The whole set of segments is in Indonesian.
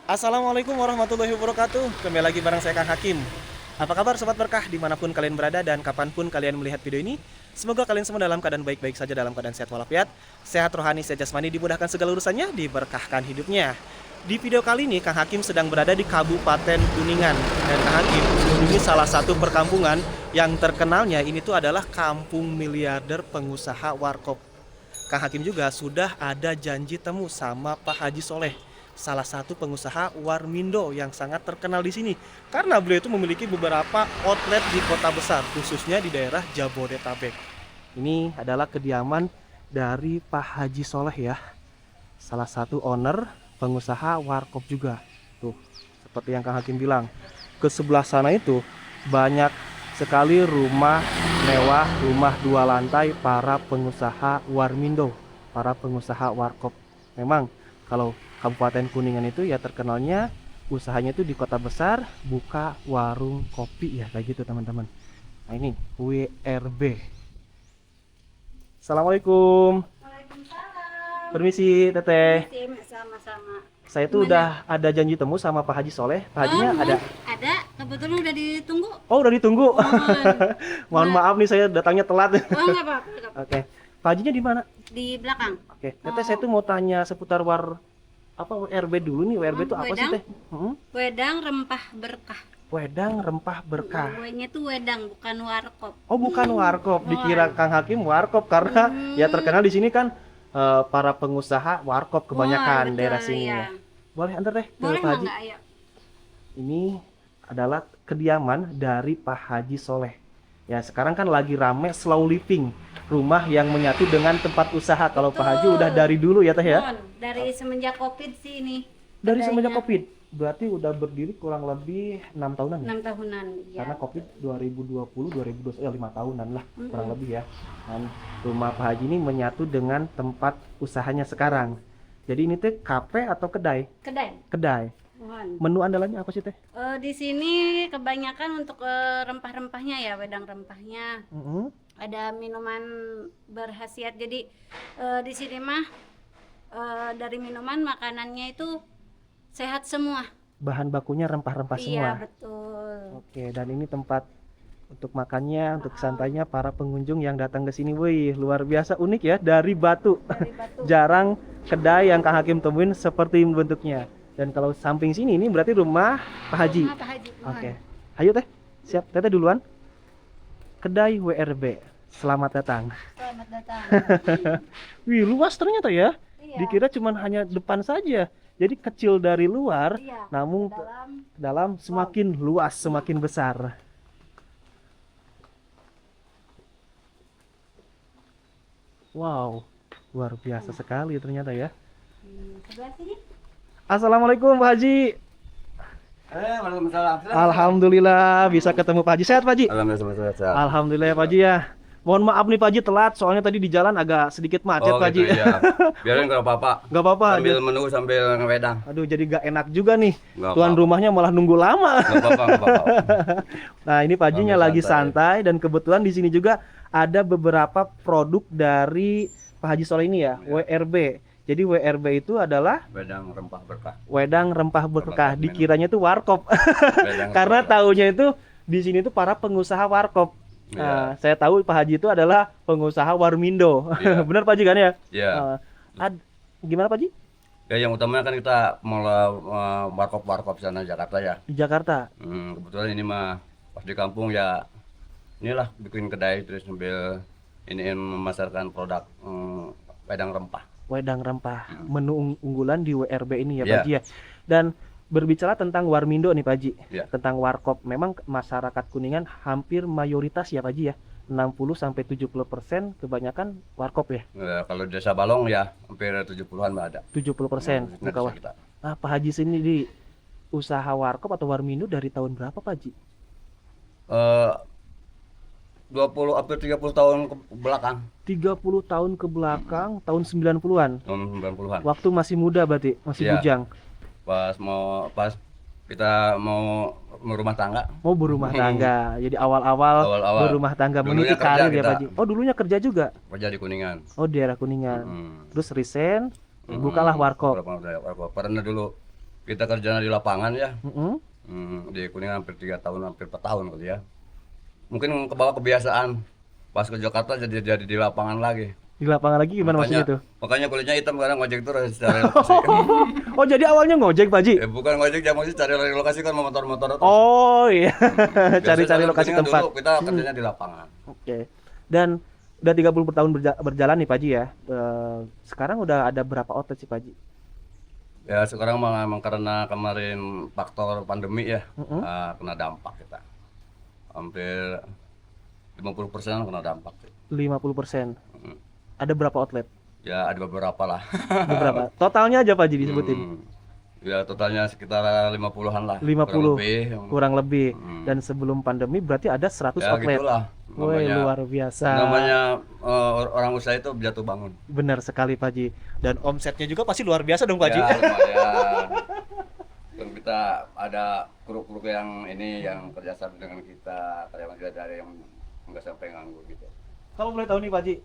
Assalamualaikum warahmatullahi wabarakatuh. Kembali lagi bareng saya Kang Hakim. Apa kabar Sobat Berkah dimanapun kalian berada dan kapanpun kalian melihat video ini. Semoga kalian semua dalam keadaan baik-baik saja, dalam keadaan sehat walafiat, sehat rohani, sehat jasmani, dimudahkan segala urusannya, diberkahkan hidupnya. Di video kali ini Kang Hakim sedang berada di Kabupaten Kuningan. Dan Kang Hakim mengunjungi salah satu perkampungan yang terkenalnya ini tuh adalah kampung miliarder pengusaha warkop. Kang Hakim juga sudah ada janji temu sama Pak Haji Soleh, salah satu pengusaha warmindo yang sangat terkenal di sini karena beliau itu memiliki beberapa outlet di kota besar, khususnya di daerah Jabodetabek. Ini adalah kediaman dari Pak Haji Soleh ya, salah satu owner pengusaha warkop juga. Tuh, seperti yang Kang Hakim bilang, ke sebelah sana itu banyak sekali rumah mewah, rumah 2 lantai para pengusaha warmindo, para pengusaha warkop. Memang kalau Kabupaten Kuningan itu ya terkenalnya usahanya itu di kota besar buka warung kopi ya, kayak gitu teman-teman. Nah ini WRB. Assalamualaikum. Waalaikumsalam. Permisi Teteh. Sama-sama. Saya tuh udah ada janji temu sama Pak Haji Soleh. Pak Hajinya ada? Ada, kebetulan udah ditunggu. Oh udah ditunggu. Mohon Nah. maaf nih saya datangnya telat. Oh nggak apa-apa. Oke. Pak Hajinya di mana? Di belakang. Oke. Teteh saya tuh mau tanya seputar WRB dulu nih. WRB itu apa sih wedang. Teh? Wedang rempah berkah. Wedang rempah berkah. Kuenya tuh wedang, bukan warkop. Oh bukan warkop, dikira Kang Hakim warkop karena ya terkenal di sini kan para pengusaha warkop kebanyakan Betul, daerah sini. ya. Ya. Boleh antar deh ke Boleh Pak Haji. nggak, ayo? Ini adalah kediaman dari Pak Haji Soleh. Ya sekarang kan lagi rame slow living, rumah yang menyatu dengan tempat usaha. Kalau Pak Haji udah dari dulu ya Teh ya? Dari semenjak Covid sih ini. Dari semenjak adanya. Covid, berarti udah berdiri kurang lebih 6 tahunan ya? 6 tahunan. Ya. Karena Covid 2020, 2021, ya 5 tahunan lah kurang lebih ya. Dan rumah Pak Haji ini menyatu dengan tempat usahanya sekarang. Jadi ini teh kafe atau kedai? Kedai. Kedai. Mohon. Menu andalannya apa sih Teh? Di sini kebanyakan untuk rempah-rempahnya ya, wedang rempahnya. Ada minuman berkhasiat. Jadi di sini mah dari minuman makanannya itu sehat semua. Bahan bakunya rempah-rempah Iya, semua. betul. Oke, dan ini tempat untuk makannya, untuk santainya para pengunjung yang datang ke sini. Wih, luar biasa unik ya, dari batu. Dari batu. Jarang kedai yang Kang Hakim temuin seperti bentuknya. Dan kalau samping sini ini berarti rumah Pak Haji. Rumah Pak Haji. Mohon. Oke. Ayo Teh. Siap, Teteh duluan. Kedai WRB. Selamat datang. Selamat datang. Wih, luas ternyata ya. Iya. Dikira cuman hanya depan saja. Jadi kecil dari luar, Iya. namun Dalam dalam semakin luas, semakin besar. Wow, luar biasa sekali ternyata ya. sebelah sini. Assalamualaikum Pak Haji. Waalaikumsalam. Alhamdulillah bisa ketemu Pak Haji. Sehat Pak Haji? Alhamdulillah sehat. Alhamdulillah ya Pak Haji ya. Mohon maaf nih Pak Haji telat, soalnya tadi di jalan agak sedikit macet Pak Haji. Gitu, iya. Biarin nggak apa-apa. Gak apa-apa. Sambil menunggu sambil ngewedang. Aduh jadi gak enak juga nih. Nggak Tuan apa-apa. rumahnya malah nunggu lama. Nggak apa-apa, nggak apa-apa. Nah ini Pak Hajinya Sambil lagi santai dan kebetulan di sini juga ada beberapa produk dari Pak Haji Soleh ini ya, WRB. Jadi WRB itu adalah Wedang rempah berkah. wedang rempah berkah. Rempah Dikiranya itu warkop. Wedang Karena rempah taunya itu di sini itu para pengusaha warkop. Nah, saya tahu Pak Haji itu adalah pengusaha warmindo. Iya. Benar Pak Haji kan ya? Iya. Gimana Pak Haji? Ya yang utamanya kan kita mulai warkop sana Jakarta ya. Di Jakarta. Kebetulan ini mah pas di kampung ya inilah bikin kedai terus sambil iniin memasarkan produk wedang rempah. Wedang rempah, menu unggulan di WRB ini ya Pak Iya. Haji ya. Dan berbicara tentang warmindo nih Pak Haji, Iya. tentang warkop, memang masyarakat Kuningan hampir mayoritas ya Pak Haji ya, 60-70% kebanyakan warkop ya, Ya, kalau di Desa Balong ya hampir 70-an mah ada. 70% Nah, buka kita. Nah Pak Haji sini di usaha warkop atau warmindo dari tahun berapa Pak Haji? 20 hampir 30 tahun ke belakang. 30 tahun ke belakang, tahun 90-an. Tahun 90-an. Waktu masih muda berarti, masih Iya. bujang. Pas kita mau berumah tangga. Mau berumah tangga. Jadi awal-awal Awal-awal. berumah tangga Dulunya meniti kerja karir ya kita. Pak Haji. Oh, dulunya kerja juga. Kerja di Kuningan. Oh, daerah Kuningan. Hmm. Terus resign, bukalah warkop. Warkop. Pernah dulu kita kerjanya di lapangan ya. Mm-mm. Di Kuningan hampir 3 tahun, hampir 4 tahun kali ya. Mungkin kebawa kebiasaan. Pas ke Jakarta jadi di lapangan lagi. Di lapangan lagi gimana maksudnya tuh? Makanya kulitnya hitam karena ngojek terus cari lokasi. Oh jadi awalnya ngojek Pak Haji? Bukan ngojek, ya maksudnya cari lokasi kan mau motor-motor terus. Oh iya, Biasanya cari-cari kalau lokasi Kuningan tempat. Dulu kita kerjanya di lapangan. Oke. Dan udah 30 tahun berjalan nih Pak Haji ya. Sekarang udah ada berapa outlet sih Pak Haji? Ya sekarang memang karena kemarin faktor pandemi ya, kena dampak kita. Hampir 50% kena dampak. 50%. Ada berapa outlet? Ya ada beberapa lah. Beberapa. Totalnya aja Pak Haji disebutin. Ya totalnya sekitar 50-an lah. 50 kurang lebih. Dan sebelum pandemi berarti ada 100 Ya outlet. gitulah. Woi, luar biasa. Namanya orang usaha itu jatuh bangun. Benar sekali Pak Haji. Dan omsetnya juga pasti luar biasa dong Pak Haji. Ya lumayan. Dan kita ada kru-kru yang ini yang kerjasama dengan kita, karyawan kita ada yang nggak sampai nganggur gitu. Kalau boleh tahu nih Pak Haji,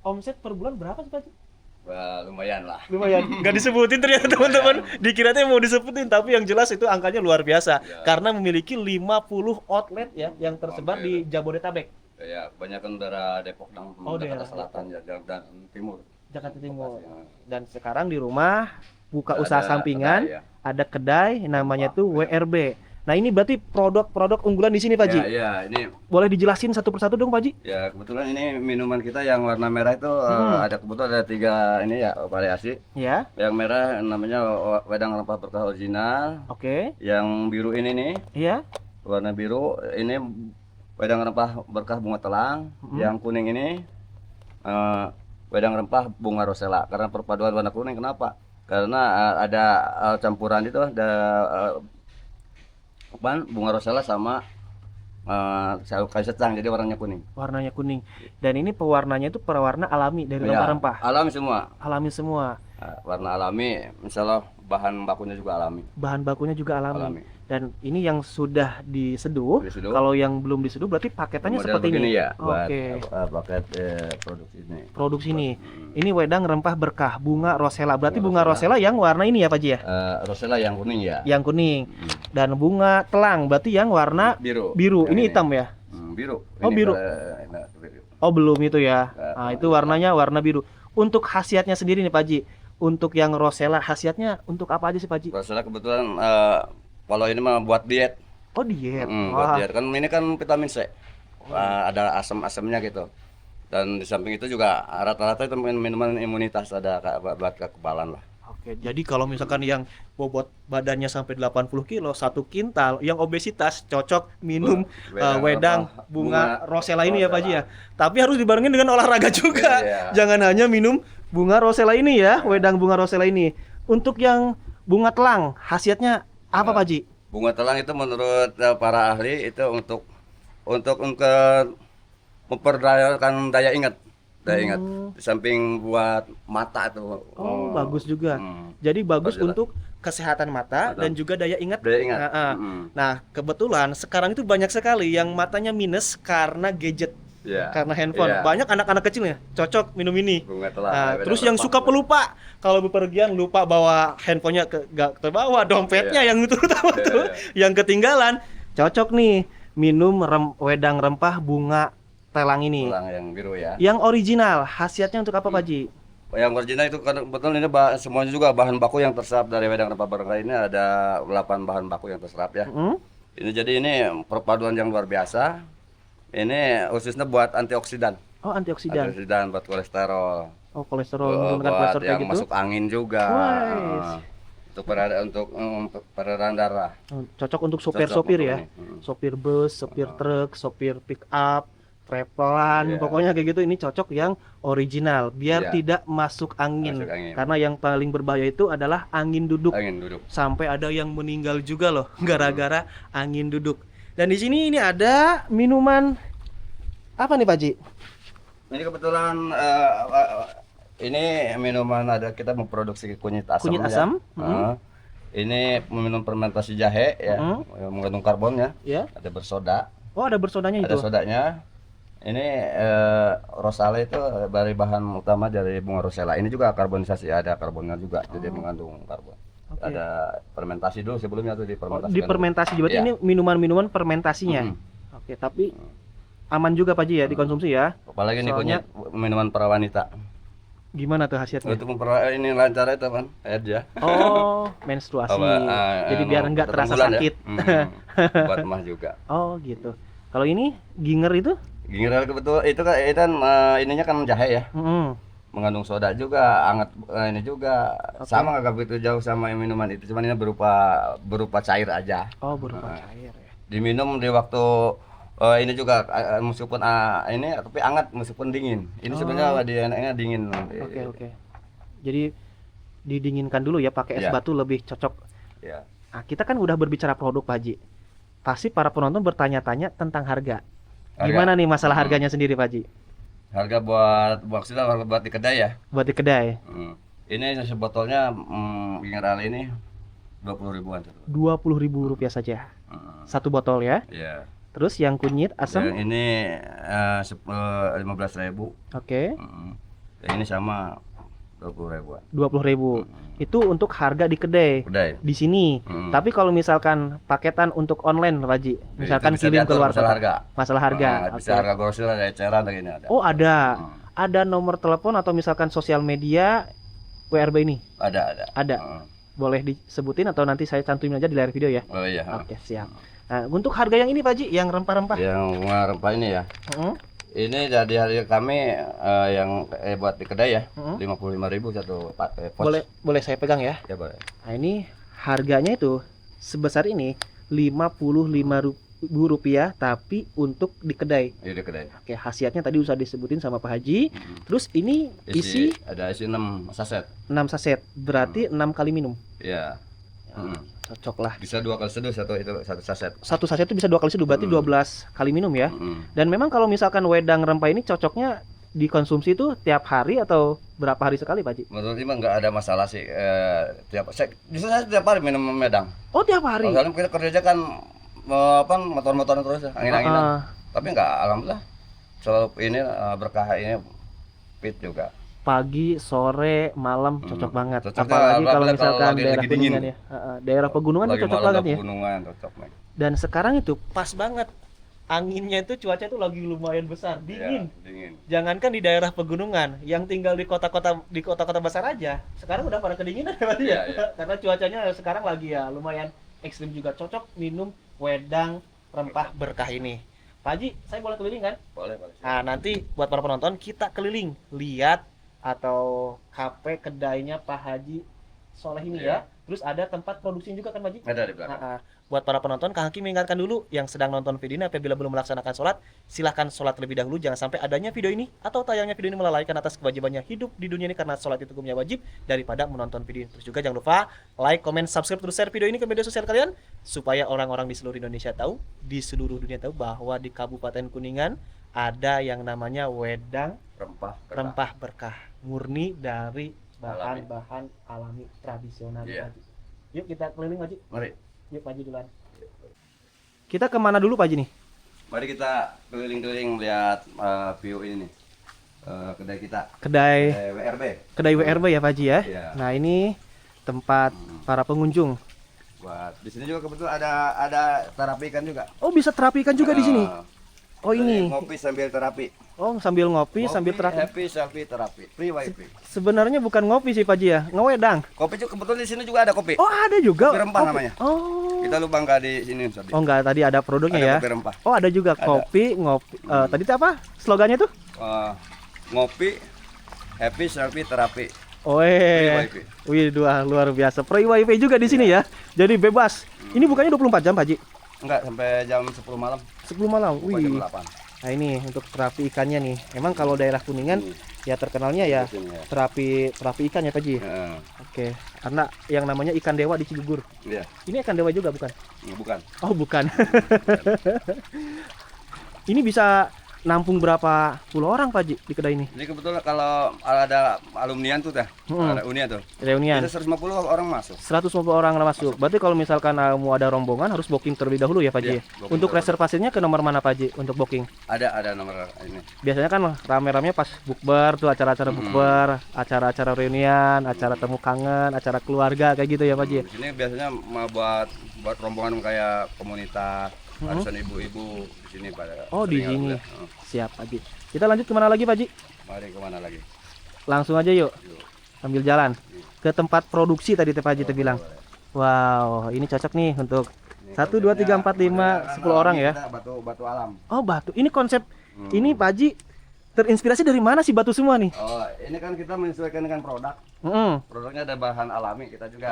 omset per bulan berapa sih Pak Haji? Wah, lumayan lah. Lumayan. Nggak disebutin ternyata teman-teman. Dikiranya mau disebutin, tapi yang jelas itu angkanya luar biasa. Ya. Karena memiliki 50 outlet ya yang tersebar di Jabodetabek. Ya, banyak kan daerah Depok dan daerah Jakarta Selatan ya, dan Timur. Jakarta Timur. Lokasi, Dan sekarang di rumah buka Ada usaha sampingan, kedai, ya. ada kedai namanya tuh WRB. Nah, ini berarti produk-produk unggulan di sini Pak Haji. Ya, ini Boleh dijelasin satu persatu dong Pak Haji? ya kebetulan ini minuman kita yang warna merah itu ada kebetulan ada 3 ini ya variasi. Ya. Yang merah namanya wedang rempah berkah original. Oke. Yang biru ini nih, Iya. warna biru ini wedang rempah berkah bunga telang. Yang kuning ini wedang rempah bunga rosella. Karena perpaduan warna kuning kenapa? Karena ada campuran itu ada bunga rosella sama kayu secang, jadi warnanya kuning. Warnanya kuning. Dan ini pewarnanya itu pewarna alami dari Ya, rempah-rempah. alami semua. Alami semua. Warna alami, misalnya bahan bakunya juga alami. Bahan bakunya juga alami. Alami. Dan ini yang sudah diseduh. Diseduh. Kalau yang belum diseduh berarti paketannya Model seperti begini ini. ya, buat Oke. paket produksi ini. Produksi ini. Ini wedang rempah berkah bunga rosella. Berarti bunga Bunga rosella yang warna ini ya Pak Haji ya? Rosella yang kuning ya. Yang kuning. Dan bunga telang berarti yang warna Biru. biru. Yang Ini hitam ya? Biru. Oh, biru. Biru. Oh, belum itu ya. Nggak, Nah, itu warnanya warna biru. Untuk khasiatnya sendiri nih Pak Haji. Untuk yang rosella khasiatnya untuk apa aja sih Pak Haji? Rosella kebetulan kalau ini mah buat diet. Oh, diet. Buat diet. Kan ini kan vitamin C. Ada asam-asamnya gitu. Dan di samping itu juga rata-rata itu minuman imunitas, ada buat kekebalan lah. Oke, jadi kalau misalkan yang bobot badannya sampai 80 kilo, 1 kintal, yang obesitas cocok minum wedang bunga rosella ini ya Pak Haji ya. Tapi harus dibarengin dengan olahraga juga. Iya. Jangan hanya minum bunga rosella ini ya, wedang bunga rosella ini. Untuk yang bunga telang, khasiatnya apa Pak Haji? Bunga telang itu menurut para ahli itu untuk memperdayakan daya ingat. Di samping buat mata itu. Oh, bagus juga. Jadi bagus untuk kesehatan mata dan juga daya ingat. Daya ingat. Nah, kebetulan sekarang itu banyak sekali yang matanya minus karena gadget. Iya. Karena handphone. Iya. Banyak anak-anak kecil ya cocok minum ini. Bunga telang. Nah, wedang terus yang rempah. suka pelupa kalau bepergian lupa bawa handphonenya gak terbawa, dompetnya yang terutama tuh yang ketinggalan. Cocok nih minum wedang rempah bunga telang ini. Telang yang biru ya. Yang original, khasiatnya untuk apa Pak Haji? Yang original itu kan betul ini semuanya juga bahan baku yang terserap dari wedang rempah berkah ini ada 8 bahan baku yang terserap ya. Ini jadi ini perpaduan yang luar biasa. Ini khususnya buat antioksidan. Oh, antioksidan. Antioksidan buat kolesterol. Oh, kolesterol, menurunkan Buat kolesterol kayak yang gitu. masuk angin juga. Wais. Untuk peredaran darah. Cocok untuk Cocok sopir-sopir untuk ya. ini. Sopir bus, sopir truk, sopir pick up, travelan, Iya. pokoknya kayak gitu. Ini cocok yang original biar Iya. tidak masuk angin. Masuk angin. Karena yang paling berbahaya itu adalah angin duduk. Angin duduk. Sampai ada yang meninggal juga loh gara-gara angin duduk. Dan di sini ini ada minuman apa nih Pak Haji? Ini kebetulan ini minuman ada kita memproduksi kunyit asam. Kunyit ya. asam, Ini minum fermentasi jahe ya, yang mengandung karbonnya. Ya. Ada bersoda, Oh, ada bersodanya ada itu. sodanya. Ini rosella itu dari bahan utama dari bunga rosella. Ini juga karbonisasi, ada karbonnya juga, jadi mengandung karbon. ada fermentasi dulu sebelumnya tuh difermentasi. Difermentasi, berarti Iya. ini minuman-minuman fermentasinya. Oke, tapi aman juga Pak Ji ya dikonsumsi ya. Apalagi ini Soalnya- kunyit minuman para wanita. Gimana tuh khasiatnya? Untuk ini lancar itu kan, aja. Oh, menstruasi. Jadi biar enggak terasa sakit. Buat mah juga. Oh, gitu. Kalau ini ginger itu? Ginger kebetul itu kan ininya kan jahe ya. Mengandung soda juga, hangat ini juga. Sama nggak begitu jauh sama minuman itu, cuman ini berupa cair aja. Oh, berupa cair ya. Diminum di waktu ini juga meskipun ini tapi hangat meskipun dingin. Ini sebenarnya dia enaknya dingin. Oke. Jadi didinginkan dulu ya pakai es Iya. batu lebih cocok. Ya. Nah, kita kan udah berbicara produk Pak Ji. Pasti para penonton bertanya-tanya tentang harga. Gimana nih masalah harganya sendiri Pak Ji? Harga buat buat di kedai ya. Buat di kedai. Ini sebotolnya ginger ale ini 20 ribuan. 20.000 rupiah saja. Satu botol ya. Iya. Terus yang kunyit asam? Yang ini 15.000. Oke. Yang ini sama 20 ribuan. 20.000. Itu untuk harga di kedai. Kedai. Di sini. Tapi kalau misalkan paketan untuk online Pak Ji, misalkan Itu bisa kirim diatur keluar masalah kota. harga. Masalah harga. Bisa Oke. harga grosir, ada eceran ada ini ada. Oh, ada. Ada nomor telepon atau misalkan sosial media WRB ini? Ada. Ada. Boleh disebutin atau nanti saya cantumin aja di layar video ya? Oh iya. Oke, siap. Nah, untuk harga yang ini Pak Ji, yang rempah-rempah. Yang rempah ini ya. Heeh. Ini dari harga kami yang buat di kedai ya, 55.000 satu pos. Boleh saya pegang ya? Ya boleh. Nah, ini harganya itu sebesar ini 55.000 rupiah, tapi untuk di kedai. Iya di kedai. Oke, khasiatnya tadi usah disebutin sama Pak Haji. Terus ini isi ada isi 6 saset. 6 saset, berarti 6 kali minum. Iya. Cocok lah. Bisa 2 kali seduh satu saset. Satu saset itu bisa 2 kali seduh, berarti 12 kali minum ya. Dan memang kalau misalkan wedang rempah ini cocoknya dikonsumsi itu tiap hari atau berapa hari sekali Pak Haji? Menurut Ima nggak ada masalah sih. Justru saya tiap hari minum medang. Oh, tiap hari. Soalnya kita kerja kan motor-motoran terus ya, angin-anginan. Tapi nggak, alhamdulillah selalu ini berkah ini fit juga. Pagi, sore, malam cocok banget. Cocoknya Apalagi kalau apalagi misalkan lagi daerah dingin. Kuningan ya. Daerah pegunungan itu cocok banget ya. Pegunungan cocok nih. Dan sekarang itu pas banget. Anginnya itu cuaca itu lagi lumayan besar, dingin. Ya, dingin. Jangankan di daerah pegunungan, yang tinggal di kota-kota besar aja, sekarang udah pada kedinginan ya Pak Haji ya. Iya. Karena cuacanya sekarang lagi ya lumayan ekstrim juga, cocok minum wedang rempah berkah ini. Pak Haji, saya boleh keliling kan? Boleh. Nah, nanti buat para penonton kita keliling, lihat atau KP kedainya Pak Haji Soleh ini ya. Terus ada tempat produksi juga kan Pak Haji? Ada di belakang. Buat para penonton, Kang Hakim mengingatkan dulu yang sedang nonton video ini apabila belum melaksanakan sholat, silahkan sholat terlebih dahulu. Jangan sampai adanya video ini atau tayangnya video ini melalaikan atas kewajibannya hidup di dunia ini, karena sholat itu hukumnya wajib daripada menonton video ini. Terus juga jangan lupa like, comment, subscribe, terus share video ini ke media sosial kalian supaya orang-orang di seluruh Indonesia tahu, di seluruh dunia tahu bahwa di Kabupaten Kuningan ada yang namanya wedang rempah berkah murni dari bahan-bahan alami tradisional. Iya. Yuk kita keliling Pak Haji. Mari. Yuk Pak Haji duluan. Kita kemana dulu Pak Haji nih? Mari kita keliling-keliling lihat view ini nih. Kedai kita. Kedai WRB. Kedai WRB ya Pak Haji ya. Iya. Nah, ini tempat para pengunjung. Buat di sini juga kebetulan ada terapi ikan juga. Oh, bisa terapi ikan juga di sini. Oh, ini. Ngopi sambil terapi. Oh, sambil ngopi sambil terapi. Happy selfie terapi. Free wifi. Sebenarnya bukan ngopi sih Pak Haji ya, ngewedang. Kopi juga kebetulan di sini juga ada kopi. Oh, ada juga. Kopi rempah Kopi. namanya. Oh. Kita lupa nggak di sini tadi. Oh, enggak, tadi ada produknya Ada ya. kopi rempah. Oh, ada juga Ada. kopi, ngopi. Tadi itu apa? Slogannya tuh? Ngopi, happy selfie terapi. Oh, Free wifi. wih, luar biasa. Free wifi juga di sini ya. Jadi bebas. Ini bukannya 24 jam Pak Haji? Enggak, sampai jam 10 malam. 10 malam. Buka jam Wih. 8. Nah, ini untuk terapi ikannya nih. Emang kalau daerah Kuningan ya terkenalnya ya Di sini ya. terapi ikan ya Pak Haji. Heeh. Oke, karena yang namanya ikan dewa di Cigugur. Iya, Ini ikan dewa juga bukan? bukan. Oh, bukan. Ini bisa nampung berapa puluh orang Pak Haji di kedai ini? Jadi kebetulan kalau ada alumnian tuh ada unian tuh. Reunian. Itu 150 orang masuk. 150 orang masuk. Berarti kalau misalkan mau ada rombongan harus booking terlebih dahulu ya Pak Haji? Iya, booking Untuk dahulu. reservasinya ke nomor mana Pak Haji untuk booking? Ada nomor ini. Biasanya kan rame-rame pas bukber tuh, acara-acara bukber, acara-acara reunian, acara temu kangen, acara keluarga kayak gitu ya Pak Haji? Di sini biasanya mau buat rombongan kayak komunitas, arisan ibu-ibu di sini pada. Oh di sering sini. alhamdulillah. Siap Pak Haji. Kita lanjut kemana lagi Pak Haji? Mari kemana lagi? Langsung aja yuk. Yuk. Sambil jalan ke tempat produksi tadi Pak Haji bilang. Wow, ini cocok nih untuk 1, 2, 3, 4, 5, 10 orang ya. Batu alam. Oh batu, ini konsep ini Pak Haji terinspirasi dari mana sih batu semua nih? Oh, ini kan kita menyesuaikan dengan produk. Produknya ada bahan alami, kita juga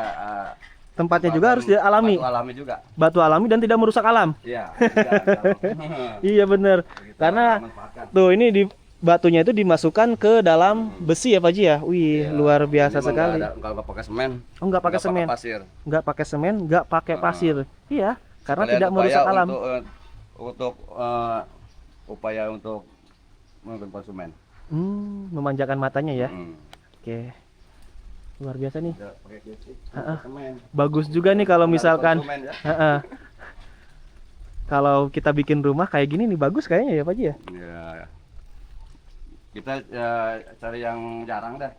Tempatnya juga harus alami, batu alami juga. batu alami dan tidak merusak alam. Iya. Iya bener, karena tuh ini di batunya itu dimasukkan ke dalam besi ya Pak Haji ya. Wih, luar biasa sekali. Kalau nggak pakai semen. Oh nggak pakai semen, Pasir. nggak pakai semen, nggak pakai pasir. Iya, karena Sekalian tidak upaya merusak alam. Untuk upaya untuk menurunkan konsumen. Memanjakan matanya ya. Hmm. Oke, luar biasa nih. Tidak pakai plastik, Ah, semen. Bagus juga nih kalau misalkan Konsumen, ya. kalau kita bikin rumah kayak gini nih bagus kayaknya ya Pak Haji ya. Ya. Kita cari yang jarang dah,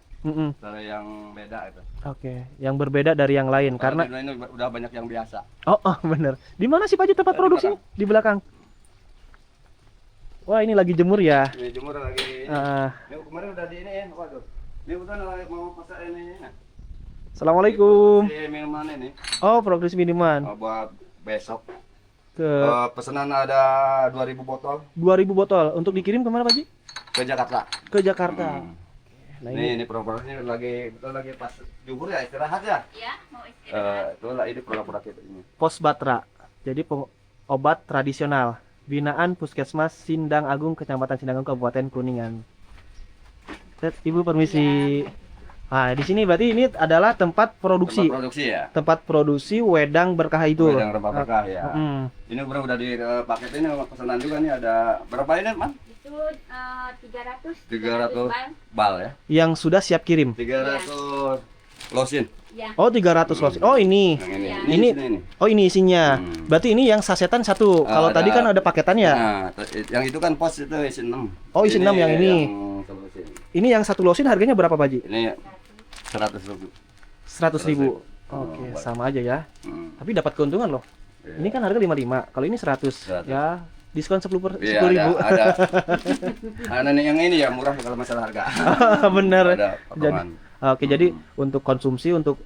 cari yang beda itu. Oke, yang berbeda dari yang lain karena di dunia ini udah banyak yang biasa. oh bener. Di mana sih Pak Haji tempat Di produksinya? Di belakang. Wah ini lagi jemur ya. Ini jemur lagi. Ah, Ini kemarin udah di ini ya, waduh. Ini udah lagi mau masak ini. Assalamualaikum. Si minuman ini Oh progres minuman buat besok. ke Pesanan ada 2000 botol 2000 botol untuk dikirim kemana Pak Haji? ke Jakarta. Ke Jakarta. Hmm. Nah ini Ini produk-produknya lagi pas juhur ya, istirahat ya. Ya, mau istirahat. Itulah ini produk-produk kita ini. Pos Batra. Jadi obat tradisional binaan Puskesmas Sindang Agung Kecamatan Sindang Agung Kabupaten Kuningan. Ibu permisi. Nah, di sini berarti ini adalah tempat produksi. Tempat produksi ya. Tempat produksi wedang berkah itu. Wedang rempah berkah ya. Mm. Ini udah di paket ini pesanan juga nih, ada berapa ini, Man? Itu 300 300 bal. bal ya. Yang sudah siap kirim. 300 losin. Ya. Oh, 300 losin. Oh, ini. Yang ini. Iya. Ini. Ini. Oh, ini isinya. Hmm. Berarti ini yang sasetan satu. Kalau tadi kan ada paketannya. Nah, yang itu kan pos itu isi 6. Oh, isi 6 yang ini. Yang losin. Ini yang satu losin harganya berapa, Pak Haji? Ini 100.000. 100.000. Oh, Oke, baik. sama aja ya. Hmm. Tapi dapat keuntungan loh. Iya. Ini kan harga 55. Kalau ini 100. 100. Ya, diskon 10 Iya, 10.000. ada nih yang ini ya murah kalau masalah harga. Bener. Ada Jadi, potongan. oke, jadi untuk konsumsi untuk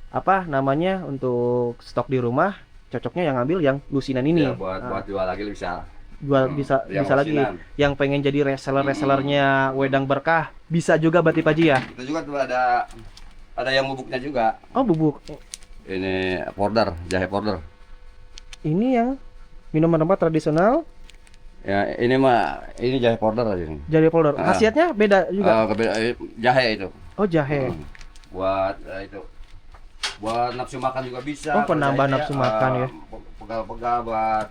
apa namanya? Untuk stok di rumah cocoknya yang ambil yang lusinan ini. Ya, buat jual lagi bisa. Jual bisa yang bisa lagi. lusinan. Yang pengen jadi reseller-resellernya wedang berkah bisa juga berarti Pak Haji ya. Itu juga tuh ada yang bubuknya juga. Oh, bubuk. Ini powder, jahe powder. Ini yang minuman rempah tradisional Ya, ini mah ini jahe powder aja ini. jadi powder. Ah. Khasiatnya beda juga. Jahe itu. Oh, jahe. Buat itu. Buat nafsu makan juga bisa. Oh, penambah Kalau jahenya, nafsu makan ya. Pegal-pegal buat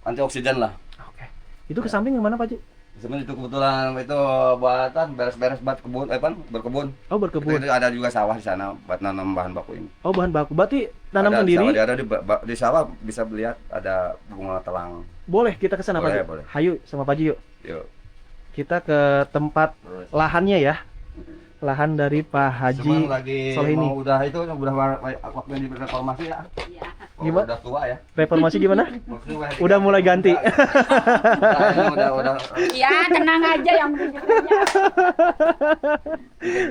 antioksidan lah. Oke. Itu ke samping kemana Pak Haji? Sebenarnya itu kebetulan itu buatan beres-beres buat kebun, berkebun. Oh, berkebun. Itu ada juga sawah di sana buat nanam bahan baku ini. Oh, bahan baku. Berarti tanam Ada sendiri. Sawah, ada di sawah bisa lihat ada bunga telang. Boleh kita ke sana Pak Boleh, Haji? boleh. Hayu sama Pak Haji yuk. Yuk. Kita ke tempat Terus. lahannya ya. Lahan dari Pak Haji Cuman lagi Soleh ini. mau udah itu udah waktu yang di reformasi ya. Ya. Gimana? Udah tua ya. Reformasi gimana? Maksudnya Udah mulai ganti. udah Ya, tenang aja yang berikutnya.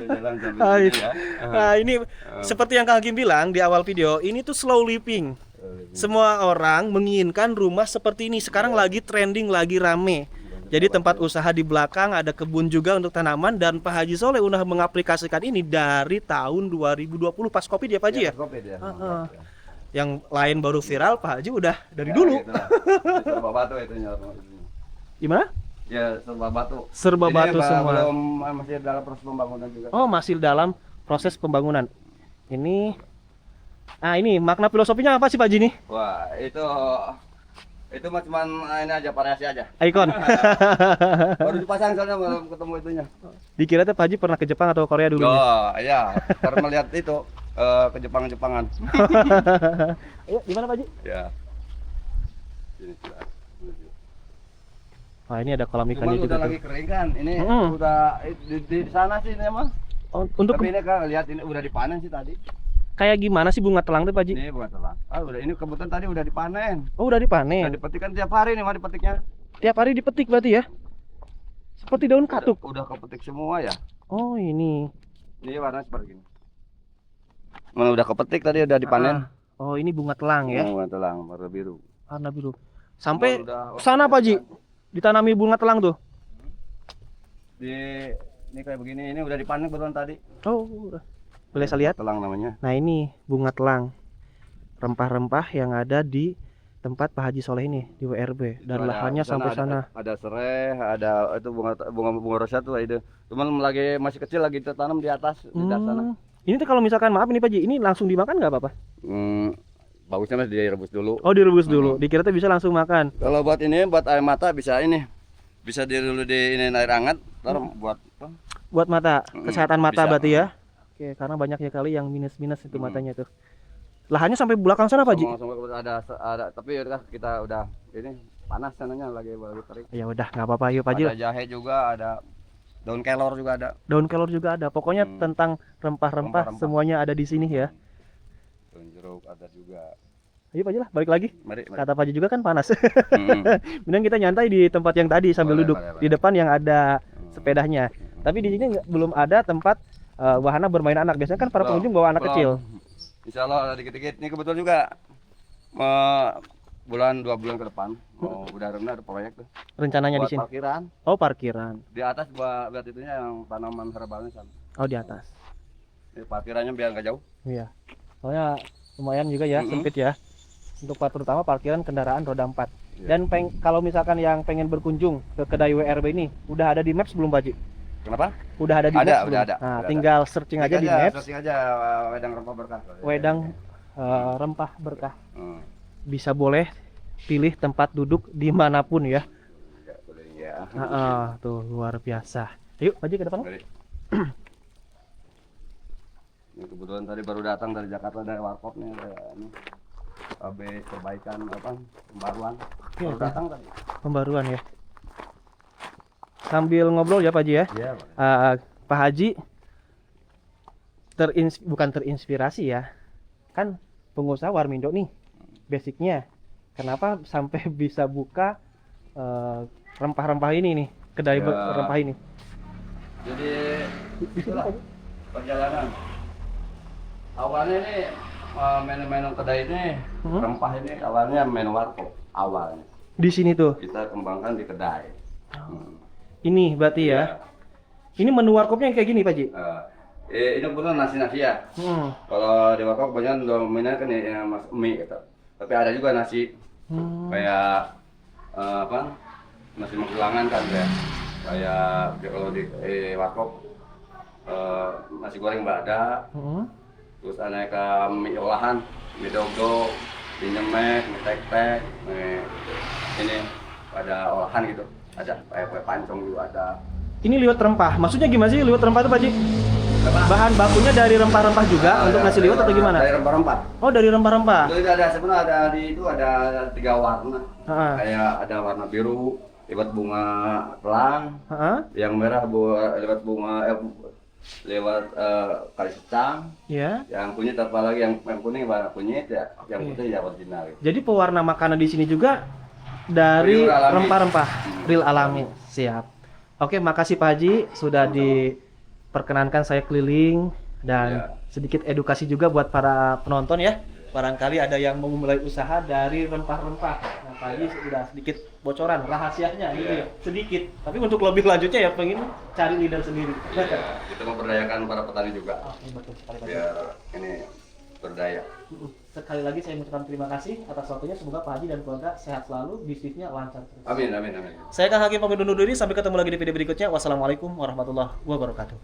jalan sambil Hai. ini ya. Nah, ini seperti yang Kang Hakim bilang di awal video, ini tuh slow living. Semua orang menginginkan rumah seperti ini. Sekarang lagi trending, lagi rame. Jadi tempat usaha di belakang ada kebun juga untuk tanaman dan Pak Haji Soleh udah mengaplikasikan ini dari tahun 2020 pas Covid ya Pak Haji ya. Kopi dia. Heeh. Yang lain baru viral, Pak Haji udah dari Ya, dulu. gitu lah. Serba batu itu nyala. Gimana? Ya, serba batu. Serba Ini batu semua. Belum masih dalam proses pembangunan juga. Oh, masih dalam proses pembangunan. Ini. Ah, ini makna filosofinya apa sih Pak Haji nih? Wah, Itu mah cuman ini aja variasi aja. Ikon. Baru dipasang soalnya belum ketemu itunya. Dikira tuh Pak Haji pernah ke Jepang atau Korea dulu? Oh, iya. Karena melihat itu ke Jepang-Jepangan. Ayo, di mana Pak Haji? Ya. Ini sudah. Wah, ini ada kolam Cuman ikannya juga udah tuh. lagi kering kan. Ini Mm. udah di sana sih ini mah. Oh, untuk Tapi ini kan lihat ini udah dipanen sih tadi. kayak gimana sih bunga telang tuh Pak Haji? Ini bukan telang. Ah, udah ini kebetulan tadi udah dipanen. Oh, udah Udah dipanen. dipetik kan tiap hari nih mah dipetiknya. Tiap hari dipetik berarti ya? Seperti daun katuk. Udah kepetik semua ya. Oh, ini. Ini warna seperti ini. Mana udah kepetik tadi udah dipanen. Oh, ini bunga telang ya? Bunga telang warna biru. Warna biru. Sampai Udah- sana Pak Haji. Ditanami bunga telang tuh. Di ini kayak begini ini udah dipanen kebetulan tadi. Oh, udah. Boleh saya lihat? Telang namanya. Nah, ini bunga telang. Rempah-rempah yang ada di tempat Pak Haji Soleh ini di WRB dan Ada- lahannya di sana sampai sana. Ada serai, ada itu bunga rosa tuh itu. Cuman lagi masih kecil lagi tertanam di atas di atas sana. Ini tuh kalau misalkan maaf ini Pak Haji, ini langsung dimakan nggak apa-apa? Bagusnya mas direbus dulu. Oh, direbus dulu. Dikira tuh bisa langsung makan. Kalau buat ini buat air mata bisa ini. Bisa dulu di ini air hangat, ntar buat apa? Buat mata, kesehatan mata Bisa. berarti ya. Oke, karena banyak ya kali yang minus-minus itu matanya tuh. Lahannya sampai belakang sana Pak Haji. Sama ada tapi udah kita udah ini panas sananya lagi terik. Ya udah, nggak apa-apa yuk Pak Haji. Ada jahe juga, ada daun kelor juga ada. Daun kelor juga ada. Pokoknya tentang rempah-rempah Rempah-rempah. semuanya ada di sini ya. Daun jeruk ada juga. Ayo Pak Haji lah, balik lagi. Mari. Kata Pak Haji juga kan panas. Hmm. Mending kita nyantai di tempat yang tadi sambil Boleh, duduk boleh, di depan yang ada sepedanya. Tapi di sini belum ada tempat wahana bermain anak. Biasanya kan para Belum, pengunjung bawa anak belum. kecil. Insya Allah ada dikit-dikit. Ini kebetulan juga bulan 2 bulan ke depan mau udah ada proyek tuh. Rencananya di Buat sini. parkiran. Oh, parkiran. Di atas buat itunya yang tanaman herbalnya sana. Oh, di atas. Ini parkirannya biar nggak jauh. Iya. Soalnya lumayan juga ya, sempit ya. Untuk terutama parkiran kendaraan roda 4. Iya. Dan kalau misalkan yang pengen berkunjung ke kedai WRB ini, udah ada di Maps belum Pak Haji? Kenapa? Udah ada di Ada, Maps udah belum? ada, Nah, udah tinggal searching aja di Maps. Searching aja wedang rempah berkah. Wedang rempah berkah. Hmm. Bisa boleh pilih tempat duduk dimanapun ya. Ya, boleh ya. Tuh luar biasa. Yuk Pak Haji ke depan. Mari. Ini kebetulan tadi baru datang dari Jakarta dari Warkop nih ada ini habis perbaikan apa pembaruan. Iya, Baru datang tadi. Pembaruan ya. Sambil ngobrol ya Pak Haji ya. Iya. Pak Haji bukan terinspirasi ya. Kan pengusaha Warmindo nih basicnya. Kenapa sampai bisa buka rempah-rempah ini nih, kedai Ya. rempah ini? Jadi itulah perjalanan. Awalnya ini menu-menu kedai ini rempah ini awalnya menu warkop awalnya. Di sini tuh. Kita kembangkan di kedai. Ini berarti ya. Ini menu warkopnya kayak gini Pak Haji. Ini benar nasi-nasi ya. Kalau di warkop banyak dominan kan ya mie gitu. Tapi ada juga nasi kayak apa? Nasi Magelangan kan ya. Kayak kalau di warkop nasi goreng ada. Terus aneka mie olahan, mie dogdog, mie nyemek, mie tek-tek, ini ada olahan gitu. Ada kayak kue pancong juga ada. Ini liwet rempah. Maksudnya gimana sih liwet rempah itu Pak Haji? Bahan bakunya dari rempah-rempah juga untuk nasi liwet atau gimana? Dari rempah-rempah. Oh, dari rempah-rempah. Itu ada sebenarnya ada di itu ada 3 warna. Heeh. Kayak ada warna biru, lewat bunga telang, Heeh. yang merah lewat bunga lewat kali secang, Ya. yang kunyit apa lagi yang kuning warna kunyit ya, yang putih ya original. Gitu. Jadi pewarna makanan di sini juga dari Real alami. rempah-rempah real alami. Siap. Oke, makasih Pak Haji sudah diperkenankan saya keliling dan sedikit edukasi juga buat para penonton ya. Barangkali ada yang mau memulai usaha dari rempah-rempah. Nah, Pak Haji sudah sedikit bocoran rahasianya gitu ya. Sedikit. Tapi untuk lebih lanjutnya ya pengen cari leader sendiri. Ya, kita memberdayakan para petani juga Oke, betul sekali Pak Haji. biar ini berdaya. Sekali lagi saya mengucapkan terima kasih atas waktunya. Semoga Pak Haji dan keluarga sehat selalu, bisnisnya lancar terus. Amin amin amin. Saya Kang Hakim pamit undur diri, sampai ketemu lagi di video berikutnya. Wassalamualaikum warahmatullahi wabarakatuh.